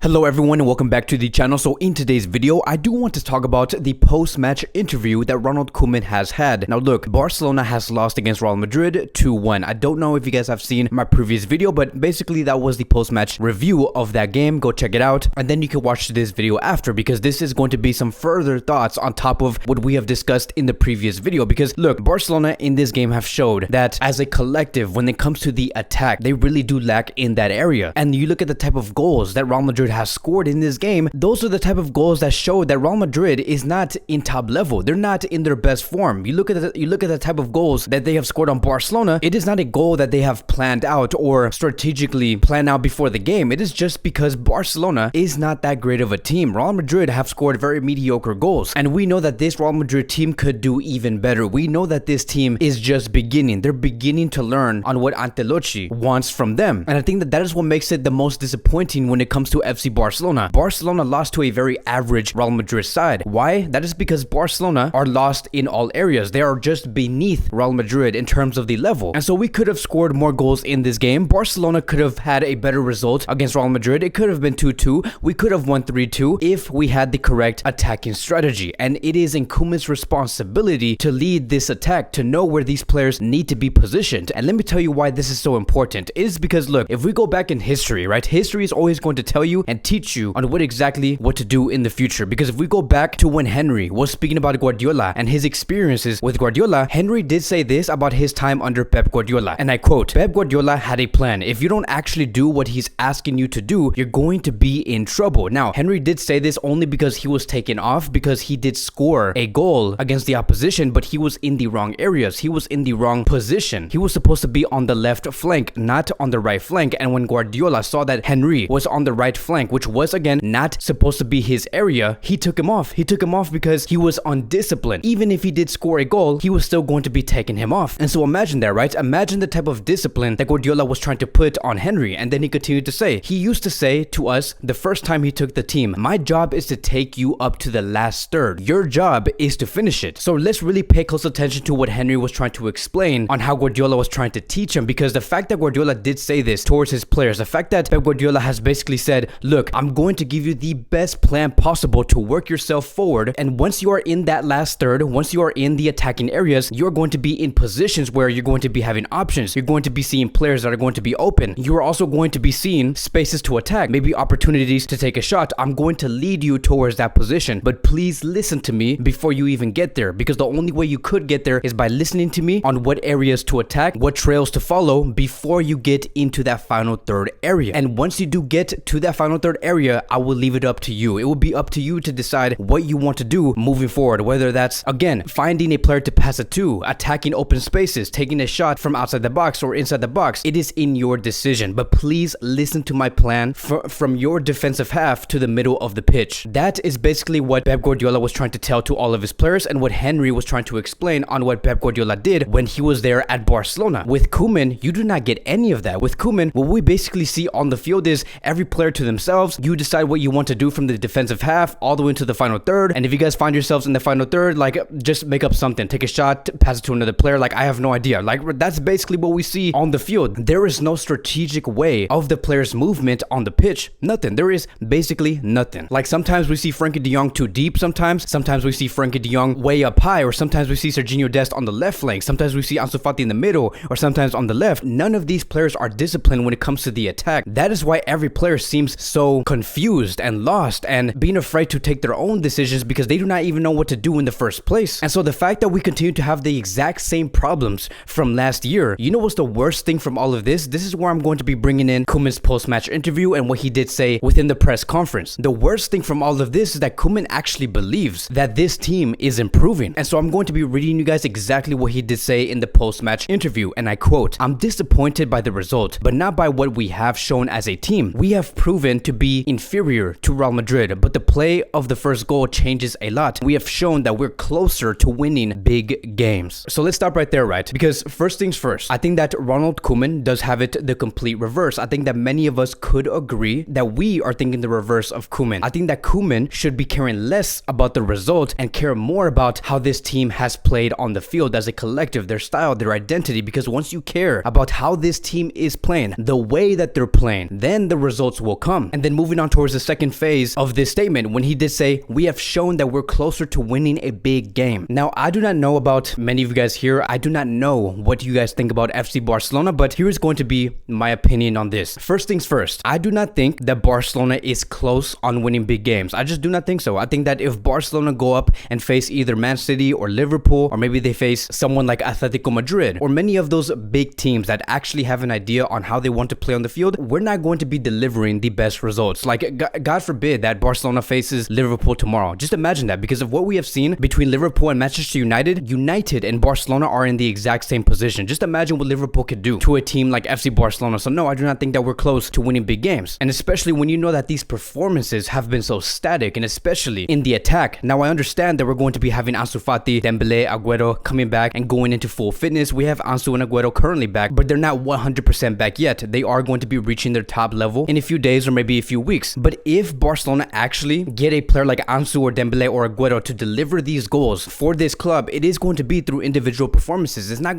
Hello everyone and welcome back to the channel. So in today's video, I do want to talk about the post-match interview that Ronald Koeman has had. Now look, Barcelona has lost against Real Madrid 2-1. I don't know if you guys have seen my previous video, but basically that was the post-match review of that game. Go check it out and then you can watch this video after, because this is going to be some further thoughts on top of what we have discussed in the previous video. Because look, Barcelona in this game have showed that as a collective, when it comes to the attack, they really do lack in that area. And you look at the type of goals that Real Madrid has scored in this game, those are the type of goals that show that Real Madrid is not in top level. They're not in their best form. You look at the type of goals that they have scored on Barcelona. It is not a goal that they have planned out or strategically planned out before the game. It is just because Barcelona is not that great of a team. Real Madrid have scored very mediocre goals, and we know that this Real Madrid team could do even better. We know that this team is just beginning. They're beginning to learn on what Ancelotti wants from them, and I think that is what makes it the most disappointing when it comes to FC Barcelona. Barcelona lost to a very average Real Madrid side. Why? That is because Barcelona are lost in all areas. They are just beneath Real Madrid in terms of the level. And so we could have scored more goals in this game. Barcelona could have had a better result against Real Madrid. It could have been 2-2. We could have won 3-2 if we had the correct attacking strategy. And it is in Koeman's responsibility to lead this attack, to know where these players need to be positioned. And let me tell you why this is so important. It is because, look, if we go back in history, right? History is always going to tell you and teach you on what to do in the future. Because if we go back to when Henry was speaking about Guardiola and his experiences with Guardiola, Henry did say this about his time under Pep Guardiola, and I quote, "Pep Guardiola had a plan. If you don't actually do what he's asking you to do, you're going to be in trouble." Now, Henry did say this only because he was taken off, because he did score a goal against the opposition, but he was in the wrong areas. He was in the wrong position. He was supposed to be on the left flank, not on the right flank. And when Guardiola saw that Henry was on the right flank, which was again not supposed to be his area, he took him off. He took him off because he was undisciplined. Even if he did score a goal, he was still going to be taking him off. And so imagine that, right? Imagine the type of discipline that Guardiola was trying to put on Henry. And then he continued to say, he used to say to us the first time he took the team, "My job is to take you up to the last third. Your job is to finish it." So let's really pay close attention to what Henry was trying to explain on how Guardiola was trying to teach him, because the fact that Guardiola did say this towards his players, the fact that Pep Guardiola has basically said, "Look, I'm going to give you the best plan possible to work yourself forward, and once you are in that last third, once you are in the attacking areas, you're going to be in positions where you're going to be having options. You're going to be seeing players that are going to be open. You're also going to be seeing spaces to attack, maybe opportunities to take a shot. I'm going to lead you towards that position, but please listen to me before you even get there, because the only way you could get there is by listening to me on what areas to attack, what trails to follow before you get into that final third area. And once you do get to that final third area, I will leave it up to you. It will be up to you to decide what you want to do moving forward, whether that's, again, finding a player to pass it to, attacking open spaces, taking a shot from outside the box or inside the box. It is in your decision, but please listen to my plan from your defensive half to the middle of the pitch." That is basically what Pep Guardiola was trying to tell to all of his players, and what Henry was trying to explain on what Pep Guardiola did when he was there at Barcelona. With Koeman, you do not get any of that. With Koeman, what we basically see on the field is every player to themselves. You decide what you want to do from the defensive half all the way into the final third, and if you guys find yourselves in the final third, like, just make up something, take a shot, pass it to another player. Like, I have no idea. Like, that's basically what we see on the field. There is no strategic way of the players' movement on the pitch. Nothing. There is basically nothing. Like, sometimes we see Frankie de Jong too deep, sometimes we see Frankie de Jong way up high, or sometimes we see Serginho Dest on the left flank, sometimes we see Ansu Fati in the middle, or sometimes on the left. None of these players are disciplined when it comes to the attack. That is why every player seems so confused and lost and being afraid to take their own decisions, because they do not even know what to do in the first place. And so the fact that we continue to have the exact same problems from last year, you know what's the worst thing from all of this? This is where I'm going to be bringing in Koeman's post-match interview and what he did say within the press conference. The worst thing from all of this is that Koeman actually believes that this team is improving. And so I'm going to be reading you guys exactly what he did say in the post-match interview, and I quote, "I'm disappointed by the result, but not by what we have shown as a team. We have proven to be inferior to Real Madrid, but the play of the first goal changes a lot. We have shown that we're closer to winning big games." So let's stop right there, right? Because first things first, I think that Ronald Koeman does have it the complete reverse. I think that many of us could agree that we are thinking the reverse of Koeman. I think that Koeman should be caring less about the result and care more about how this team has played on the field as a collective, their style, their identity. Because once you care about how this team is playing, the way that they're playing, then the results will come. And then moving on towards the second phase of this statement, when he did say, we have shown that we're closer to winning a big game. Now, I do not know about many of you guys here. I do not know what you guys think about FC Barcelona, but here is going to be my opinion on this. First things first, I do not think that Barcelona is close on winning big games. I just do not think so. I think that if Barcelona go up and face either Man City or Liverpool, or maybe they face someone like Atletico Madrid, or many of those big teams that actually have an idea on how they want to play on the field, we're not going to be delivering the best results. Like, God forbid that Barcelona faces Liverpool tomorrow. Just imagine that, because of what we have seen between Liverpool and Manchester United, United and Barcelona are in the exact same position. Just imagine what Liverpool could do to a team like FC Barcelona. So no, I do not think that we're close to winning big games. And especially when you know that these performances have been so static, and especially in the attack. Now, I understand that we're going to be having Ansu Fati, Dembele, Agüero coming back and going into full fitness. We have Ansu and Agüero currently back, but they're not 100% back yet. They are going to be reaching their top level in a few days or maybe a few weeks. But if Barcelona actually get a player like Ansu or Dembele or Agüero to deliver these goals for this club, it is going to be through individual performances. It's not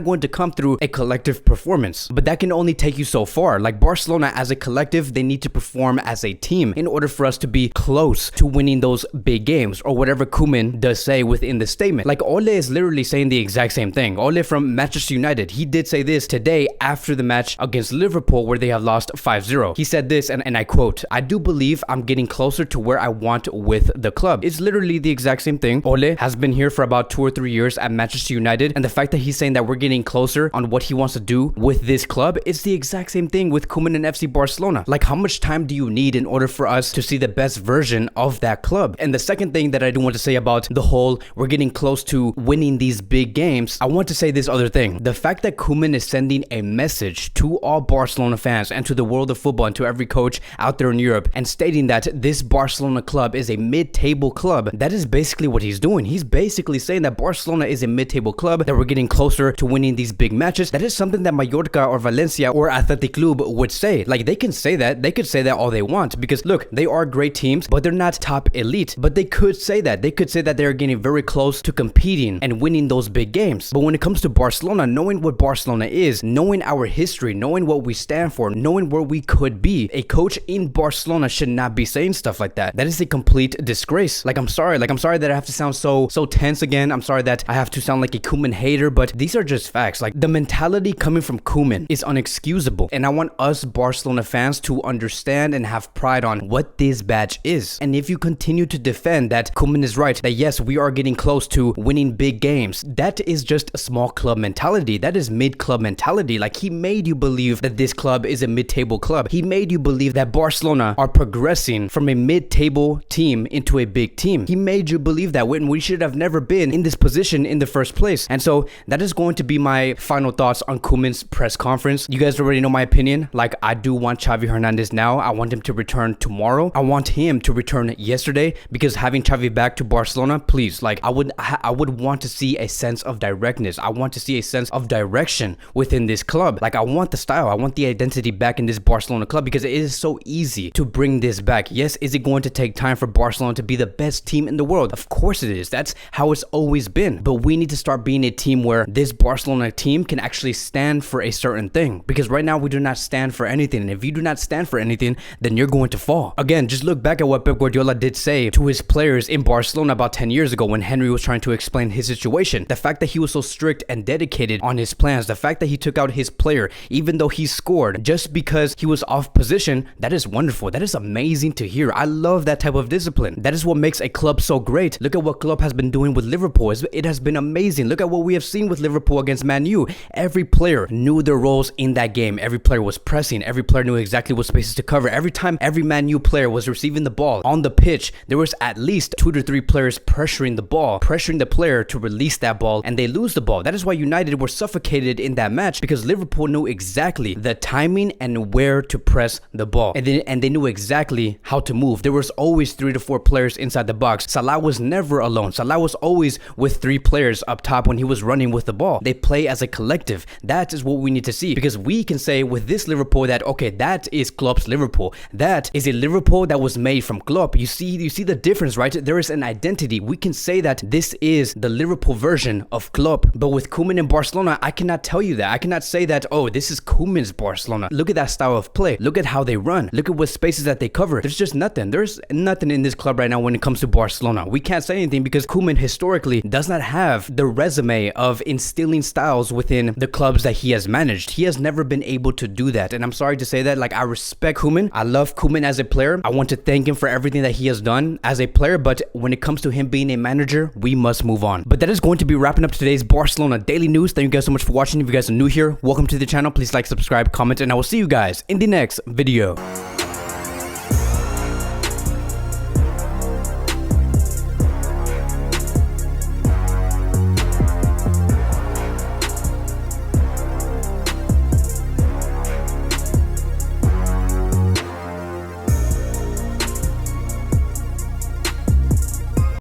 going to come through a collective performance. But that can only take you so far. Like, Barcelona as a collective, they need to perform as a team in order for us to be close to winning those big games, or whatever Koeman does say within the statement. Like, Ole is literally saying the exact same thing. Ole from Manchester United, he did say this today after the match against Liverpool where they have lost 5-0. He said this, and I quote, "I do believe I'm getting closer to where I want with the club." It's literally the exact same thing. Ole has been here for about 2 or 3 years at Manchester United, and the fact that he's saying that we're getting closer on what he wants to do with this club, it's the exact same thing with Koeman and FC Barcelona. Like, how much time do you need in order for us to see the best version of that club? And the second thing that I do want to say about the whole we're getting close to winning these big games, I want to say this other thing. The fact that Koeman is sending a message to all Barcelona fans and to the world of football and to every coach out there in Europe, and stating that this Barcelona club is a mid-table club, that is basically what he's doing. He's basically saying that Barcelona is a mid-table club, that we're getting closer to winning these big matches. That is something that Mallorca or Valencia or Athletic Club would say. Like, they can say that. They could say that all they want, because look, they are great teams, but they're not top elite. But they could say that. They could say that they're getting very close to competing and winning those big games. But when it comes to Barcelona, knowing what Barcelona is, knowing our history, knowing what we stand for, knowing where we could be, a coach in Barcelona should not be saying stuff like that. That is a complete disgrace. Like, I'm sorry that I have to sound so tense again. I'm sorry that I have to sound like a Koeman hater, but these are just facts. Like, the mentality coming from Koeman is unexcusable. And I want us Barcelona fans to understand and have pride on what this badge is. And if you continue to defend that Koeman is right, that yes, we are getting close to winning big games, that is just a small club mentality. That is mid-club mentality. Like, he made you believe that this club is a mid-table club. He made you believe that Barcelona are progressing from a mid-table team into a big team. He made you believe that when we should have never been in this position in the first place. And so that is going to be my final thoughts on Koeman's press conference. You guys already know my opinion. Like, I do want Xavi Hernandez now. I want him to return tomorrow. I want him to return yesterday, because having Xavi back to Barcelona, please, like, I would want to see a sense of directness. I want to see a sense of direction within this club. Like, I want the style. I want the identity back in this Barcelona club, because it is so easy to bring this back. Yes, is it going to take time for Barcelona to be the best team in the world? Of course it is. That's how it's always been. But we need to start being a team where this Barcelona team can actually stand for a certain thing, because right now we do not stand for anything. And if you do not stand for anything, then you're going to fall. Again, just look back at what Pep Guardiola did say to his players in Barcelona about 10 years ago when Henry was trying to explain his situation. The fact that he was so strict and dedicated on his plans, the fact that he took out his player even though he scored just because he was off position, that is wonderful. That is amazing to hear. I love that type of discipline. That is what makes a club so great. Look at what Klopp has been doing with Liverpool. It has been amazing. Look at what we have seen with Liverpool against Man U. Every player knew their roles in that game. Every player was pressing. Every player knew exactly what spaces to cover. Every time every Man U player was receiving the ball on the pitch, there was at least 2 to 3 players pressuring the ball, pressuring the player to release that ball, and they lose the ball. That is why United were suffocated in that match, because Liverpool knew exactly the timing and where to press the ball, and they knew exactly how to move. There was always 3 to 4 players inside the box. Salah was never alone. Salah was always with 3 players up top when he was running with the ball. They play as a collective. That is what we need to see, because we can say with this Liverpool that, okay, that is Klopp's Liverpool. That is a Liverpool that was made from Klopp. You see the difference, right? There is an identity. We can say that this is the Liverpool version of Klopp. But with Koeman in Barcelona, I cannot tell you that. I cannot say that, oh, this is Koeman's Barcelona. Look at that style of play. Look at how they run. run. Look at what spaces that they cover. There's just nothing. There's nothing in this club right now when it comes to Barcelona. We can't say anything because Koeman historically does not have the resume of instilling styles within the clubs that he has managed. He has never been able to do that. And I'm sorry to say that. Like, I respect Koeman. I love Koeman as a player. I want to thank him for everything that he has done as a player. But when it comes to him being a manager, we must move on. But that is going to be wrapping up today's Barcelona daily news. Thank you guys so much for watching. If you guys are new here, welcome to the channel. Please like, subscribe, comment, and I will see you guys in the next video.